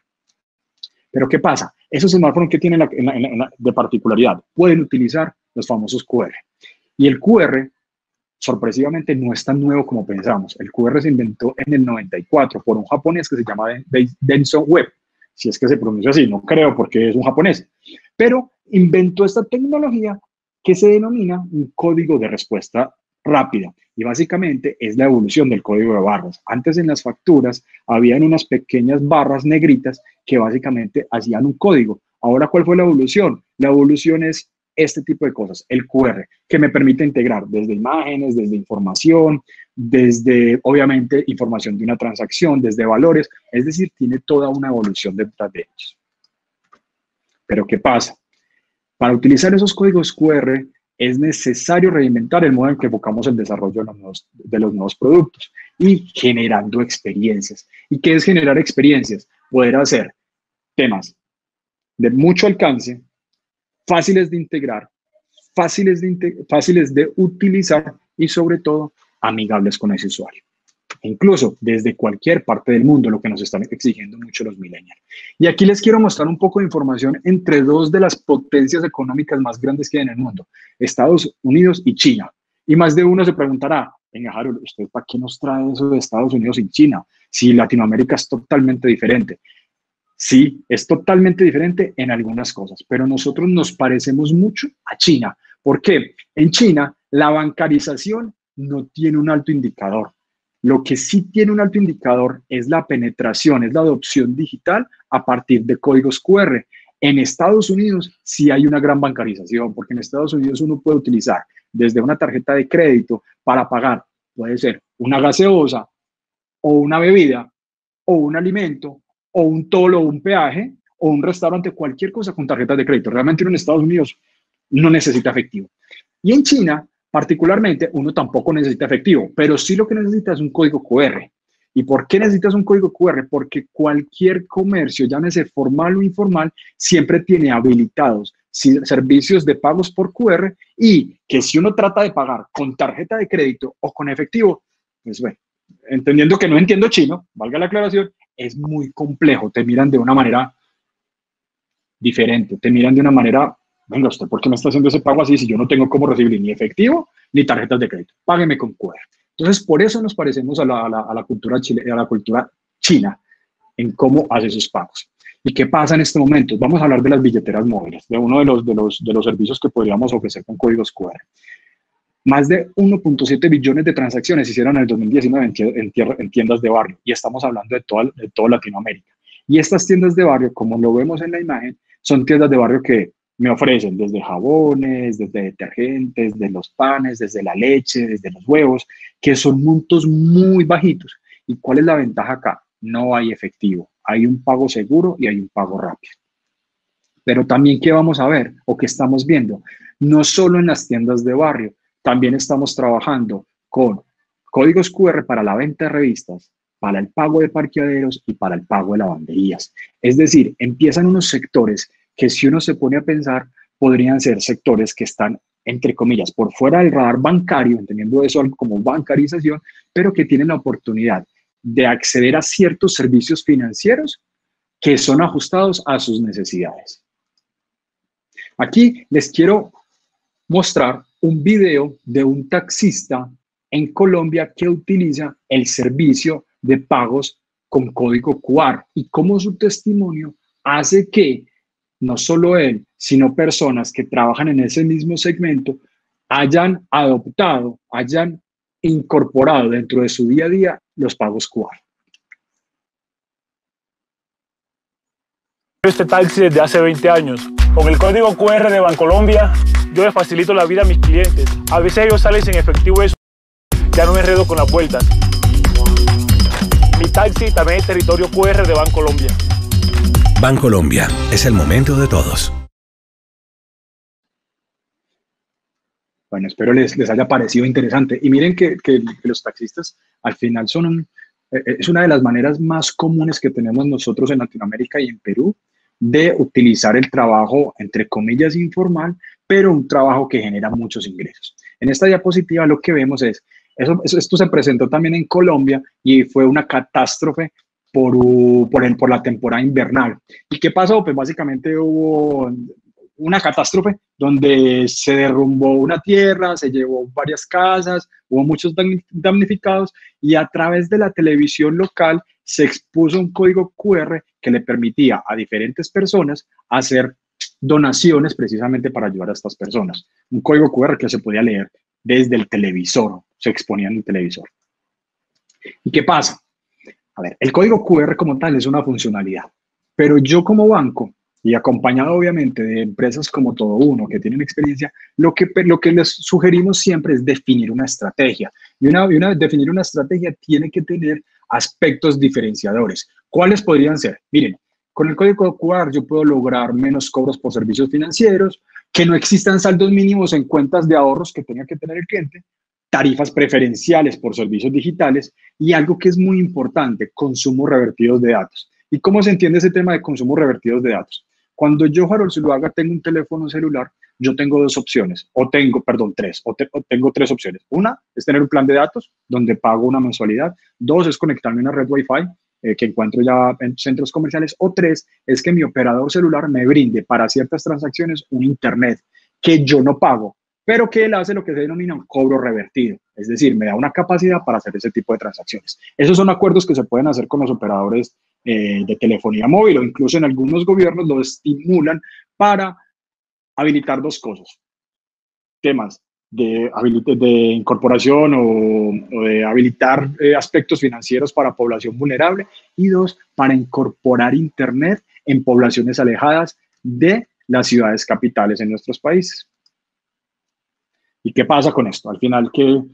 E: Pero ¿qué pasa? Esos smartphones que tienen de particularidad pueden utilizar los famosos QR. Y el QR, sorpresivamente, no es tan nuevo como pensamos. El QR se inventó en el 94 por un japonés que se llama Denso Web. Si es que se pronuncia así, no creo porque es un japonés. Pero inventó esta tecnología que se denomina un código de respuesta rápida. Y básicamente es la evolución del código de barras. Antes en las facturas habían unas pequeñas barras negritas que básicamente hacían un código. Ahora, ¿cuál fue la evolución? La evolución es este tipo de cosas, el QR, que me permite integrar desde imágenes, desde información, desde, obviamente, información de una transacción, desde valores, es decir, tiene toda una evolución detrás de ellos. Pero ¿qué pasa? Para utilizar esos códigos QR es necesario reinventar el modo en que enfocamos el desarrollo de los nuevos productos y generando experiencias. ¿Y qué es generar experiencias? Poder hacer temas de mucho alcance, fáciles de integrar, fáciles de utilizar y sobre todo amigables con ese usuario. Incluso desde cualquier parte del mundo, lo que nos están exigiendo mucho los millennials. Y aquí les quiero mostrar un poco de información entre dos de las potencias económicas más grandes que hay en el mundo, Estados Unidos y China. Y más de uno se preguntará, venga, Harold, ¿usted para qué nos trae eso de Estados Unidos y China? Si Latinoamérica es totalmente diferente. Sí, es totalmente diferente en algunas cosas, pero nosotros nos parecemos mucho a China. ¿Por qué? En China, la bancarización no tiene un alto indicador. Lo que sí tiene un alto indicador es la penetración, es la adopción digital a partir de códigos QR. En Estados Unidos sí hay una gran bancarización, porque en Estados Unidos uno puede utilizar desde una tarjeta de crédito para pagar, puede ser una gaseosa o una bebida o un alimento o un toll o un peaje o un restaurante, cualquier cosa con tarjetas de crédito. Realmente uno en Estados Unidos no necesita efectivo. Y en China, particularmente, uno tampoco necesita efectivo, pero sí lo que necesita es un código QR. ¿Y por qué necesitas un código QR? Porque cualquier comercio, llámese formal o informal, siempre tiene habilitados servicios de pagos por QR y que si uno trata de pagar con tarjeta de crédito o con efectivo, pues bueno, entendiendo que no entiendo chino, valga la aclaración, es muy complejo, te miran de una manera diferente, te miran de una manera venga usted, ¿por qué me está haciendo ese pago así si yo no tengo cómo recibir ni efectivo ni tarjetas de crédito? Págueme con QR. Entonces, por eso nos parecemos a la cultura china en cómo hace sus pagos. ¿Y qué pasa en este momento? Vamos a hablar de las billeteras móviles, de uno de los servicios que podríamos ofrecer con códigos QR. Más de 1.7 billones de transacciones se hicieron en el 2019 en tiendas de barrio, y estamos hablando de toda Latinoamérica. Y estas tiendas de barrio, como lo vemos en la imagen, son tiendas de barrio que me ofrecen desde jabones, desde detergentes, desde los panes, desde la leche, desde los huevos, que son montos muy bajitos. ¿Y cuál es la ventaja acá? No hay efectivo, hay un pago seguro y hay un pago rápido. Pero también, ¿qué vamos a ver o qué estamos viendo? No solo en las tiendas de barrio, también estamos trabajando con códigos QR para la venta de revistas, para el pago de parqueaderos y para el pago de lavanderías. Es decir, empiezan unos sectores que, si uno se pone a pensar, podrían ser sectores que están, entre comillas, por fuera del radar bancario, entendiendo eso como bancarización, pero que tienen la oportunidad de acceder a ciertos servicios financieros que son ajustados a sus necesidades. Aquí les quiero mostrar un video de un taxista en Colombia que utiliza el servicio de pagos con código QR y cómo su testimonio hace que no solo él, sino personas que trabajan en ese mismo segmento hayan adoptado, hayan incorporado dentro de su día a día los pagos QR.
F: Este taxi desde hace 20 años. Con el código QR de Bancolombia, yo les facilito la vida a mis clientes. A veces ellos salen sin efectivo y eso, ya no me enredo con las vueltas. Mi taxi también es territorio QR de Bancolombia.
G: Bancolombia, es el momento de todos.
E: Bueno, espero les haya parecido interesante. Y miren que los taxistas al final es una de las maneras más comunes que tenemos nosotros en Latinoamérica y en Perú de utilizar el trabajo, entre comillas, informal, pero un trabajo que genera muchos ingresos. En esta diapositiva lo que vemos es, esto se presentó también en Colombia y fue una catástrofe por la temporada invernal. ¿Y qué pasó? Pues básicamente hubo una catástrofe donde se derrumbó una tierra, se llevó varias casas, hubo muchos damnificados, y a través de la televisión local se expuso un código QR que le permitía a diferentes personas hacer donaciones precisamente para ayudar a estas personas. Un código QR que se podía leer desde el televisor, se exponía en el televisor. ¿Y qué pasa? A ver, el código QR como tal es una funcionalidad, pero yo como banco, y acompañado obviamente de empresas como Todo Uno que tienen experiencia, lo que les sugerimos siempre es definir una estrategia. Y definir una estrategia tiene que tener aspectos diferenciadores. ¿Cuáles podrían ser? Miren, con el código QR yo puedo lograr menos cobros por servicios financieros, que no existan saldos mínimos en cuentas de ahorros que tenga que tener el cliente, tarifas preferenciales por servicios digitales y algo que es muy importante, consumos revertidos de datos. ¿Y cómo se entiende ese tema de consumos revertidos de datos? Cuando yo, Harold Zuluaga, tengo un teléfono celular, yo tengo dos opciones, tengo tres opciones. Una es tener un plan de datos donde pago una mensualidad. Dos es conectarme a una red Wi-Fi que encuentro ya en centros comerciales. O tres es que mi operador celular me brinde para ciertas transacciones un internet que yo no pago, pero que él hace lo que se denomina un cobro revertido. Es decir, me da una capacidad para hacer ese tipo de transacciones. Esos son acuerdos que se pueden hacer con los operadores de telefonía móvil, o incluso en algunos gobiernos lo estimulan para habilitar dos cosas: temas de incorporación o de habilitar aspectos financieros para población vulnerable, y dos, para incorporar internet en poblaciones alejadas de las ciudades capitales en nuestros países. ¿Y qué pasa con esto? Al final,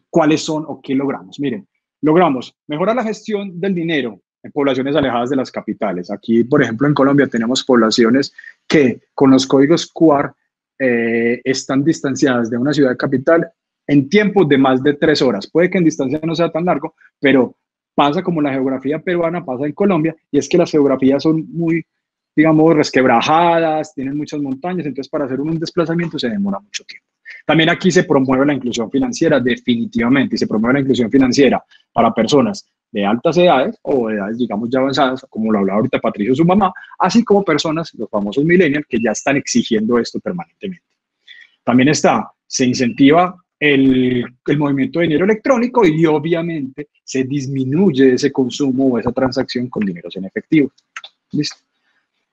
E: ¿cuáles son o qué logramos? Miren, logramos mejorar la gestión del dinero en poblaciones alejadas de las capitales. Aquí, por ejemplo, en Colombia tenemos poblaciones que con los códigos QR están distanciadas de una ciudad capital en tiempos de más de 3 horas. Puede que en distancia no sea tan largo, pero pasa como la geografía peruana, pasa en Colombia, y es que las geografías son muy, digamos, resquebrajadas, tienen muchas montañas, entonces para hacer un desplazamiento se demora mucho tiempo. También aquí se promueve la inclusión financiera definitivamente, y se promueve la inclusión financiera para personas de altas edades o edades, digamos, ya avanzadas, como lo hablaba ahorita Patricio, su mamá, así como personas, los famosos millennials, que ya están exigiendo esto permanentemente. También se incentiva el movimiento de dinero electrónico y obviamente se disminuye ese consumo o esa transacción con dineros en efectivo. ¿Listo?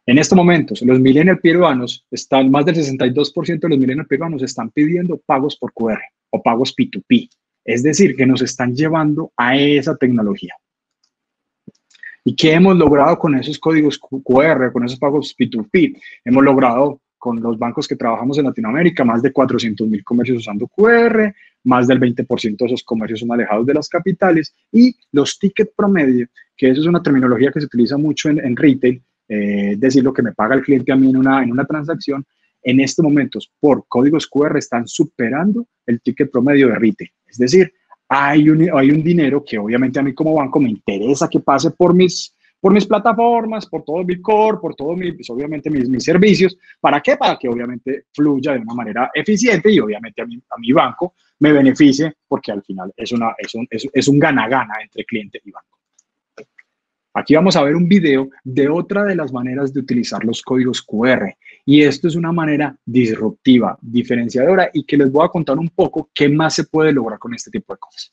E: En estos momentos, los millennials peruanos más del 62% de los millennials peruanos están pidiendo pagos por QR o pagos P2P. Es decir, que nos están llevando a esa tecnología. ¿Y qué hemos logrado con esos códigos QR, con esos pagos P2P? Hemos logrado con los bancos que trabajamos en Latinoamérica, más de 400.000 comercios usando QR, más del 20% de esos comercios son alejados de las capitales, y los tickets promedio, que eso es una terminología que se utiliza mucho en retail, es decir, lo que me paga el cliente a mí en una transacción, en estos momentos por códigos QR están superando el ticket promedio de retail. Es decir, hay un dinero que obviamente a mí como banco me interesa que pase por mis plataformas, por todo mi core, por todo pues obviamente mis servicios. ¿Para qué? Para que obviamente fluya de una manera eficiente y obviamente a mi banco me beneficie, porque al final es un gana-gana entre cliente y banco. Aquí vamos a ver un video de otra de las maneras de utilizar los códigos QR. Y esto es una manera disruptiva, diferenciadora, y que les voy a contar un poco qué más se puede lograr con este tipo de cosas.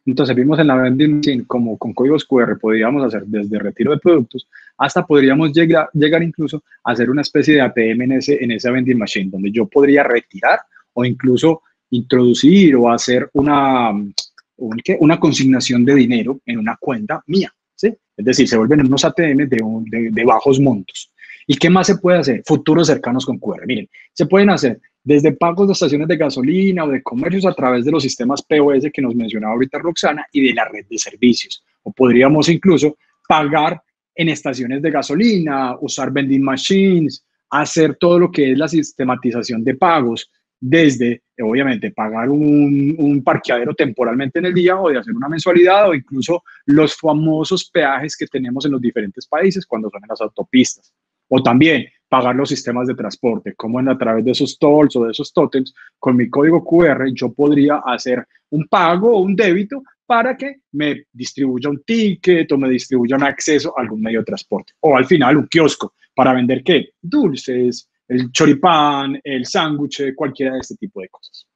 E: Entonces vimos en la vending machine como con códigos QR podríamos hacer desde retiro de productos hasta podríamos llegar incluso a hacer una especie de ATM en esa vending machine, donde yo podría retirar o incluso introducir o hacer una consignación de dinero en una cuenta mía, ¿sí? Es decir, se vuelven unos ATM de bajos montos. ¿Y qué más se puede hacer? Futuros cercanos con QR. Miren, se pueden hacer desde pagos de estaciones de gasolina o de comercios a través de los sistemas POS que nos mencionaba ahorita Roxana y de la red de servicios. O podríamos incluso pagar en estaciones de gasolina, usar vending machines, hacer todo lo que es la sistematización de pagos, desde, obviamente, pagar un parqueadero temporalmente en el día o de hacer una mensualidad o incluso los famosos peajes que tenemos en los diferentes países cuando son en las autopistas. O también pagar los sistemas de transporte, como a través de esos tolls o de esos tótems, con mi código QR yo podría hacer un pago o un débito para que me distribuya un ticket o me distribuya un acceso a algún medio de transporte. O al final un kiosco para vender ¿qué? Dulces, el choripán, el sándwich, cualquiera de este tipo de cosas.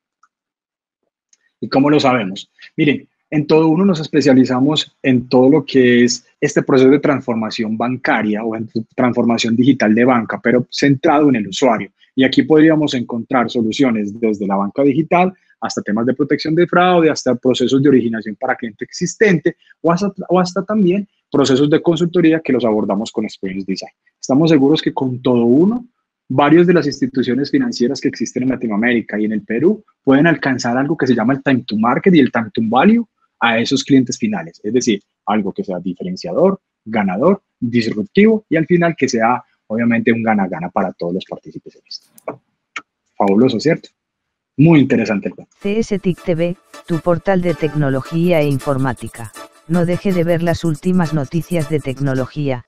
E: ¿Y cómo lo sabemos? Miren, en Todo Uno nos especializamos en todo lo que es este proceso de transformación bancaria o en transformación digital de banca, pero centrado en el usuario. Y aquí podríamos encontrar soluciones desde la banca digital hasta temas de protección de fraude, hasta procesos de originación para cliente existente o hasta también procesos de consultoría que los abordamos con Experience Design. Estamos seguros que con Todo Uno, varios de las instituciones financieras que existen en Latinoamérica y en el Perú pueden alcanzar algo que se llama el time to market y el time to value a esos clientes finales, es decir, algo que sea diferenciador, ganador, disruptivo y al final que sea obviamente un gana-gana para todos los partícipes en esto. Fabuloso, ¿cierto? Muy interesante el plan.
A: CSTIC TV, tu portal de tecnología e informática. No deje de ver las últimas noticias de tecnología,